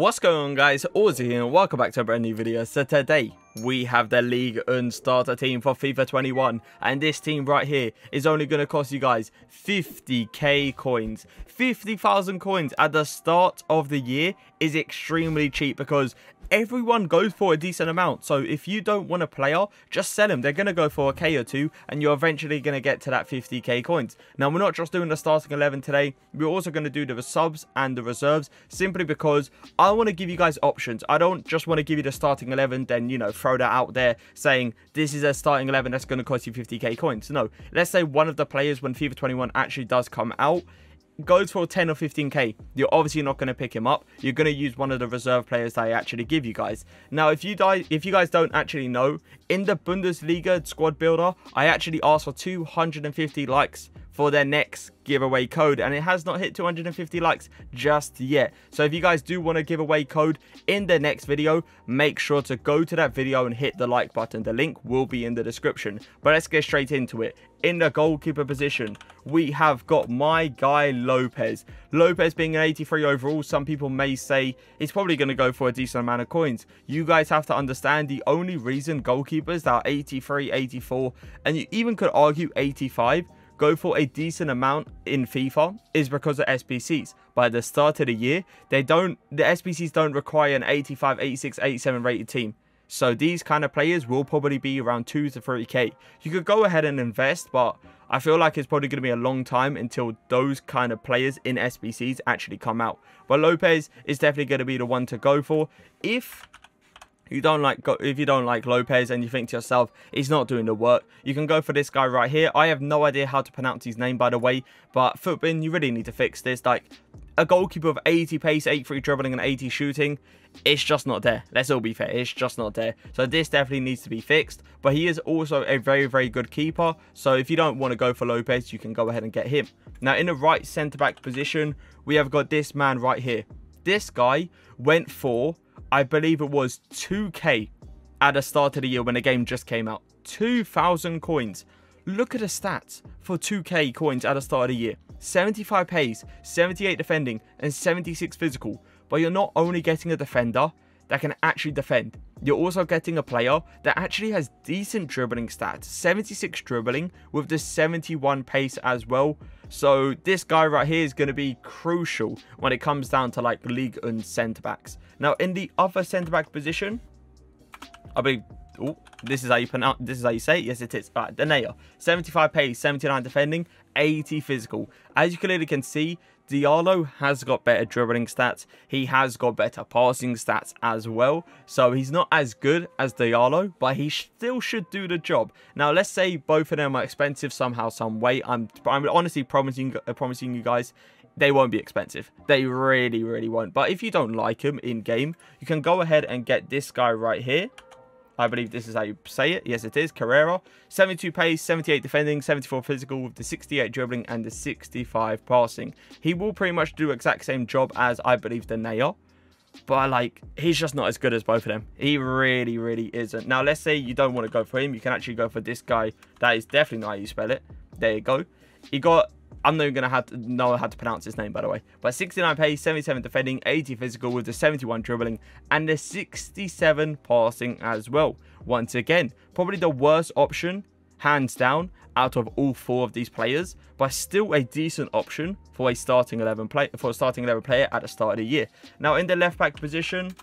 What's going on, guys? Auzio here and welcome back to a brand new video. So today we have the Ligue 1 starter team for FIFA 21, and this team right here is only going to cost you guys 50k coins. 50,000 coins at the start of the year is extremely cheap because everyone goes for a decent amount. So if you don't want a player, just sell them. They're going to go for a K or two and you're eventually going to get to that 50k coins. Now, we're not just doing the starting 11 today. We're also going to do the subs and the reserves, simply because I want to give you guys options. I don't just want to give you the starting 11, then, you know, throw that out there saying this is a starting 11 that's going to cost you 50k coins. No, let's say one of the players, when FIFA 21 actually does come out, goes for 10 or 15k, you're obviously not going to pick him up. You're going to use one of the reserve players that I actually give you guys. Now, if you guys don't actually know, in the Bundesliga squad builder, I actually asked for 250 likes for their next giveaway code, and it has not hit 250 likes just yet. So if you guys do want to give away code in the next video, make sure to go to that video and hit the like button. The link will be in the description. But let's get straight into it. In the goalkeeper position, we have got my guy Lopez. Lopez being an 83 overall, some people may say he's probably going to go for a decent amount of coins. You guys have to understand, the only reason goalkeepers that are 83, 84, and you even could argue 85 go for a decent amount in FIFA is because of SBCs. By the start of the year, the SBCs don't require an 85, 86, 87 rated team. So these kind of players will probably be around 2 to 3k. You could go ahead and invest, but I feel like it's probably going to be a long time until those kind of players in SBCs actually come out. But Lopez is definitely going to be the one to go for. If you don't like Lopez and you think to yourself, he's not doing the work, you can go for this guy right here. I have no idea how to pronounce his name, by the way, but Footbin, you really need to fix this. Like, a goalkeeper of 80 pace, 83 dribbling and 80 shooting, it's just not there. Let's all be fair, it's just not there. So this definitely needs to be fixed. But he is also a very, very good keeper. So if you don't want to go for Lopez, you can go ahead and get him. Now, in the right centre-back position, we have got this man right here. This guy went for, I believe it was 2k at the start of the year when the game just came out. 2,000 coins. Look at the stats for 2k coins at the start of the year. 75 pace, 78 defending, and 76 physical. But you're not only getting a defender that can actually defend, you're also getting a player that actually has decent dribbling stats. 76 dribbling with the 71 pace as well. So this guy right here is going to be crucial when it comes down to like Ligue 1 centre-backs. Now, in the other centre-back position, I believe, oh, this is how you say it. Yes, it is. All right, Elena, 75 pace, 79 defending, 80 physical. As you clearly can see, Diallo has got better dribbling stats. He has got better passing stats as well. So he's not as good as Diallo, but he still should do the job. Now, let's say both of them are expensive somehow, some way. I'm honestly promising you guys, they won't be expensive. They really, really won't. But if you don't like him in game, you can go ahead and get this guy right here. I believe this is how you say it. Yes, it is. Carrera. 72 pace, 78 defending, 74 physical with the 68 dribbling and the 65 passing. He will pretty much do the exact same job as, I believe, the Nair. But, like, he's just not as good as both of them. He really, really isn't. Now, let's say you don't want to go for him. You can actually go for this guy. That is definitely not how you spell it. There you go. He got... I'm not even going to have to know how to pronounce his name, by the way. But 69 pace, 77 defending, 80 physical with the 71 dribbling and the 67 passing as well. Once again, probably the worst option, hands down, out of all four of these players, but still a decent option for a starting 11 player at the start of the year. Now, in the left back position,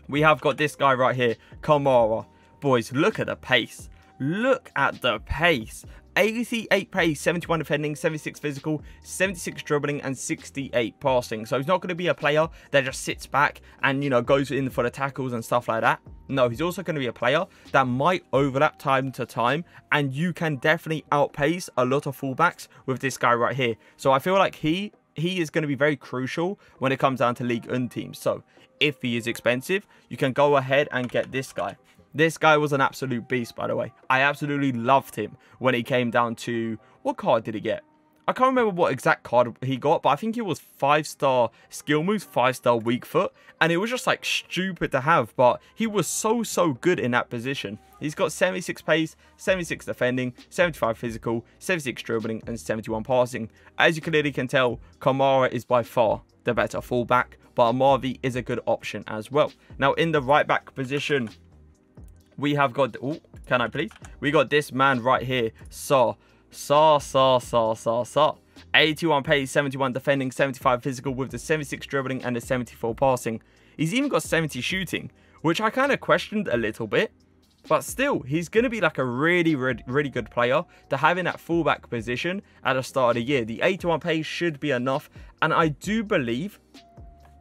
we have got this guy right here, Mohr. Boys, look at the pace. Look at the pace. 88 pace, 71 defending, 76 physical, 76 dribbling, and 68 passing. So he's not going to be a player that just sits back and, you know, goes in for the tackles and stuff like that. No, he's also going to be a player that might overlap time to time, and you can definitely outpace a lot of fullbacks with this guy right here. So I feel like he is going to be very crucial when it comes down to Ligue 1 teams. So if he is expensive, you can go ahead and get this guy. This guy was an absolute beast, by the way. I absolutely loved him when he came down to... What card did he get? I can't remember what exact card he got, but I think it was 5-star skill moves, 5-star weak foot. And it was just like stupid to have, but he was so good in that position. He's got 76 pace, 76 defending, 75 physical, 76 dribbling, and 71 passing. As you clearly can tell, Mohr is by far the better fullback, but Marvi is a good option as well. Now, in the right back position, we have got... Oh, can I please? We got this man right here, Saw. 81 pace, 71 defending, 75 physical with the 76 dribbling and the 74 passing. He's even got 70 shooting, which I kind of questioned a little bit. But still, he's going to be like a really good player to have in that fullback position at the start of the year. The 81 pace should be enough. And I do believe,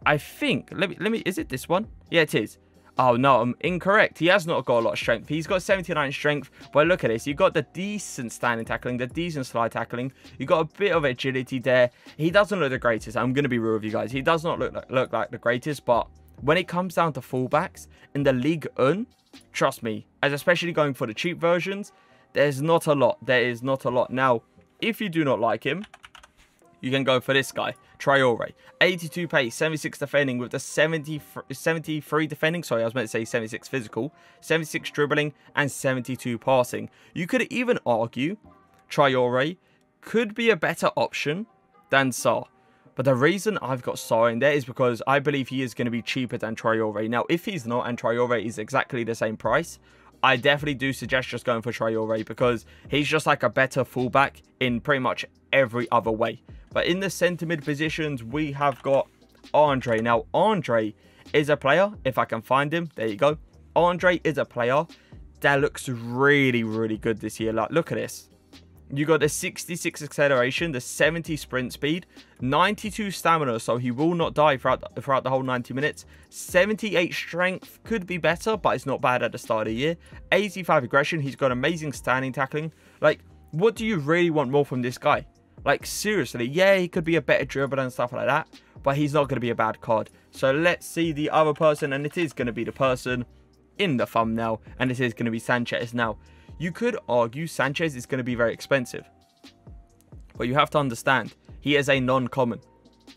I think, let me, is it this one? Yeah, it is. Oh, no, I'm incorrect. He has not got a lot of strength. He's got 79 strength. But look at this. You've got the decent standing tackling, the decent slide tackling. You've got a bit of agility there. He doesn't look the greatest. I'm going to be real with you guys. He does not look like the greatest. But when it comes down to fullbacks in the Ligue 1, trust me, as especially going for the cheap versions, there's not a lot. There is not a lot. Now, if you do not like him, you can go for this guy, Traore. 82 pace, 76 defending with the 73 defending. Sorry, I was meant to say 76 physical, 76 dribbling, and 72 passing. You could even argue Traore could be a better option than Saar. But the reason I've got Saar in there is because I believe he is going to be cheaper than Traore. Now, if he's not and Traore is exactly the same price, I definitely do suggest just going for Traore because he's just like a better fullback in pretty much every other way. But in the centre mid positions, we have got Andre. Now, Andre is a player, if I can find him, there you go. Andre is a player that looks really good this year. Like, look at this. You got the 66 acceleration, the 70 sprint speed, 92 stamina, so he will not die throughout the whole 90 minutes. 78 strength, could be better, but it's not bad at the start of the year. 85 aggression, he's got amazing standing tackling. Like, what do you really want more from this guy? Like, seriously, yeah, he could be a better dribbler and stuff like that, but he's not going to be a bad card. So let's see the other person, and it is going to be the person in the thumbnail, and it is going to be Sanchez. Now, you could argue Sanchez is going to be very expensive, but you have to understand, he is a non-common.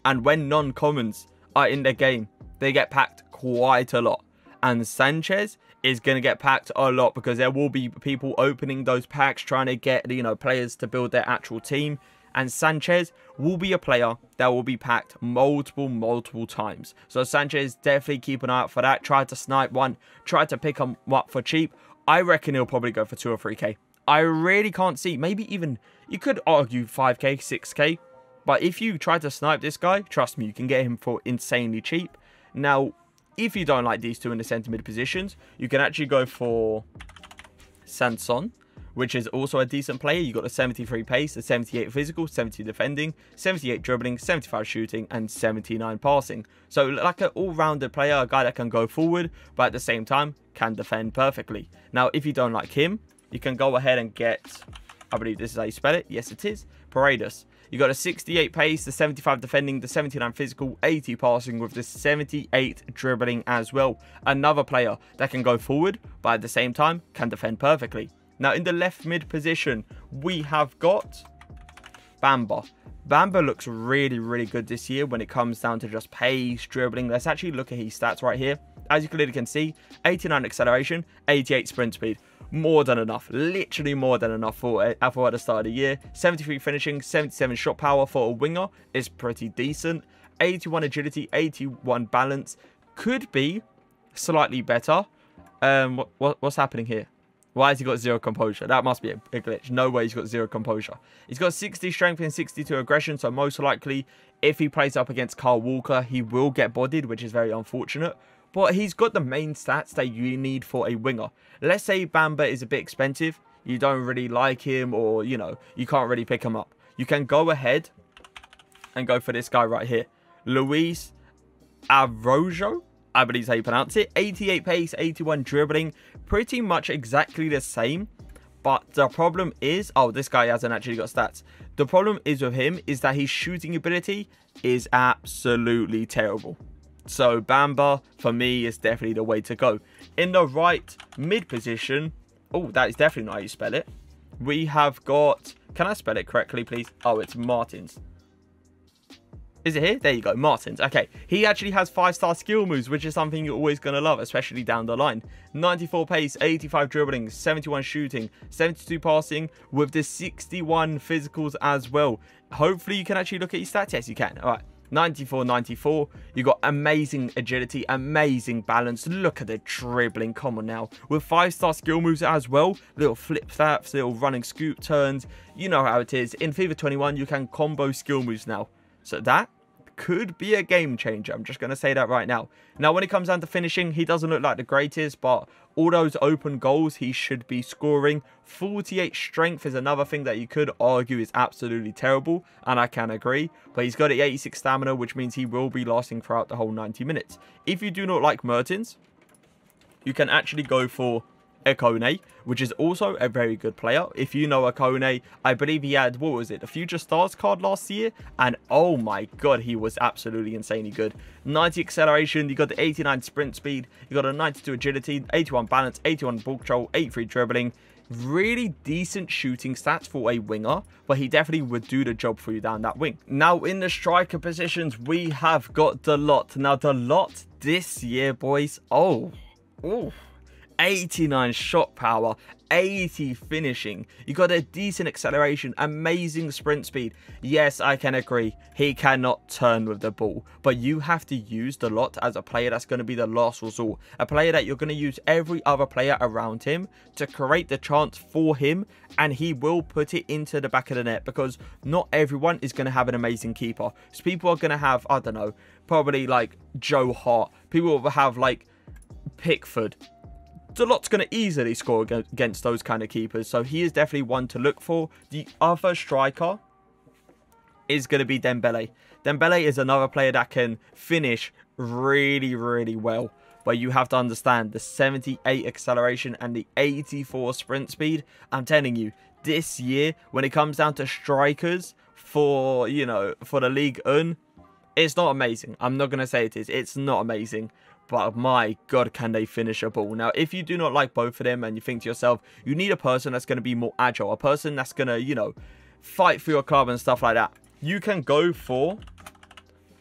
And when non-commons are in the game, they get packed quite a lot. And Sanchez is going to get packed a lot because there will be people opening those packs, trying to get, you know, players to build their actual team. And Sanchez will be a player that will be packed multiple times. So Sanchez, definitely keep an eye out for that. Try to snipe one. Try to pick him up for cheap. I reckon he'll probably go for 2 or 3k. I really can't see. Maybe even, you could argue 5k, 6k. But if you try to snipe this guy, trust me, you can get him for insanely cheap. Now, if you don't like these two in the centre mid positions, you can actually go for Sanson, which is also a decent player. You got a 73 pace, a 78 physical, 70 defending, 78 dribbling, 75 shooting, and 79 passing. So like an all-rounded player, a guy that can go forward, but at the same time can defend perfectly. Now, if you don't like him, you can go ahead and get, I believe this is how you spell it. Yes, it is. Paredes. You got a 68 pace, the 75 defending, the 79 physical, 80 passing with the 78 dribbling as well. Another player that can go forward, but at the same time can defend perfectly. Now, in the left mid position, we have got Bamba. Bamba looks really good this year when it comes down to just pace, dribbling. Let's actually look at his stats right here. As you clearly can see, 89 acceleration, 88 sprint speed. More than enough. Literally more than enough for at the start of the year. 73 finishing, 77 shot power for a winger is pretty decent. 81 agility, 81 balance. Could be slightly better. What's happening here? Why has he got 0 composure? That must be a glitch. No way he's got 0 composure. He's got 60 strength and 62 aggression. So most likely, if he plays up against Kyle Walker, he will get bodied, which is very unfortunate. But he's got the main stats that you need for a winger. Let's say Bamba is a bit expensive. You don't really like him, or, you know, you can't really pick him up. You can go ahead and go for this guy right here. Luis Avrogio, I believe is how you pronounce it. 88 pace, 81 dribbling. Pretty much exactly the same. But the problem is... Oh, this guy hasn't actually got stats. The problem is with him is that his shooting ability is absolutely terrible. So Bamba, for me, is definitely the way to go. In the right mid position... Oh, that is definitely not how you spell it. We have got... Can I spell it correctly, please? Oh, it's Martins. Is it here? There you go, Martins. Okay, he actually has 5-star skill moves, which is something you're always going to love, especially down the line. 94 pace, 85 dribbling, 71 shooting, 72 passing, with the 61 physicals as well. Hopefully, you can actually look at your stats. Yes, you can. All right. 94, 94. You got amazing agility, amazing balance. Look at the dribbling. Come on now. With 5-star skill moves as well. Little flip flaps, little running scoop turns. You know how it is. In FIFA 21, you can combo skill moves now. So that could be a game changer. I'm just going to say that right now. Now, when it comes down to finishing, he doesn't look like the greatest, but all those open goals he should be scoring. 48 strength is another thing that you could argue is absolutely terrible, and I can agree. But he's got 86 stamina, which means he will be lasting throughout the whole 90 minutes. If you do not like Mertens, you can actually go for Akone, which is also a very good player. If you know Akone, I believe he had, what was it, a Future Stars card last year, and oh my god, he was absolutely insanely good. 90 acceleration, you got the 89 sprint speed, you got a 92 agility, 81 balance, 81 ball control, 83 dribbling. Really decent shooting stats for a winger, but he definitely would do the job for you down that wing. Now, in the striker positions, we have got the lot. Now, the lot this year, boys, 89 shot power, 80 finishing. You got a decent acceleration, amazing sprint speed. Yes, I can agree, he cannot turn with the ball, but you have to use the lot as a player that's going to be the last resort. A player that you're going to use every other player around him to create the chance for him, and he will put it into the back of the net, because not everyone is going to have an amazing keeper. So people are going to have, I don't know, probably like Joe Hart. People will have like Pickford. The lot's going to easily score against those kind of keepers. So he is definitely one to look for. The other striker is going to be Dembele. Dembele is another player that can finish really, really well. But you have to understand the 78 acceleration and the 84 sprint speed. I'm telling you, this year, when it comes down to strikers for, you know, for the Ligue 1, it's not amazing. I'm not going to say it is. It's not amazing. But my god, can they finish a ball. Now, if you do not like both of them and you think to yourself, you need a person that's going to be more agile, a person that's going to, you know, fight for your club and stuff like that, you can go for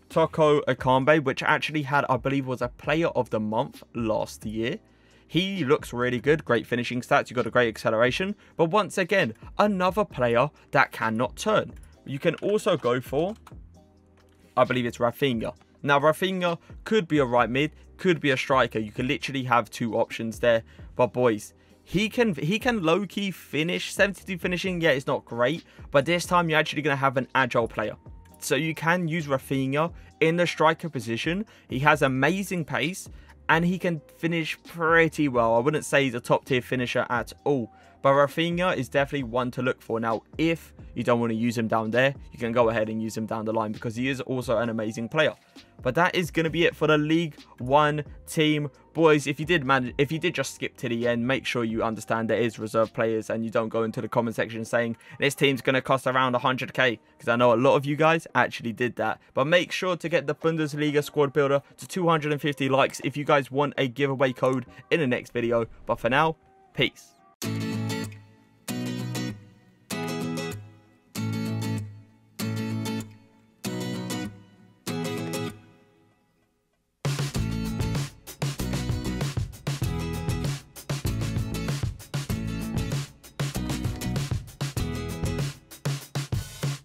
Toko Ekambi, which actually had, I believe, was a player of the month last year. He looks really good, great finishing stats, you got a great acceleration, but once again, another player that cannot turn. You can also go for, I believe it's Rafinga. Now, Rafinga could be a right mid, could be a striker. You can literally have two options there. But boys, he can low-key finish. 72 finishing, yeah, it's not great. But this time, you're actually going to have an agile player. So you can use Rafinga in the striker position. He has amazing pace, and he can finish pretty well. I wouldn't say he's a top-tier finisher at all. But Rafinga is definitely one to look for. Now, if you don't want to use him down there, you can go ahead and use him down the line, because he is also an amazing player. But that is going to be it for the League 1 team. Boys, if you did just skip to the end, make sure you understand there is reserve players, and you don't go into the comment section saying this team's going to cost around 100k, because I know a lot of you guys actually did that. But make sure to get the Bundesliga squad builder to 250 likes if you guys want a giveaway code in the next video. But for now, peace.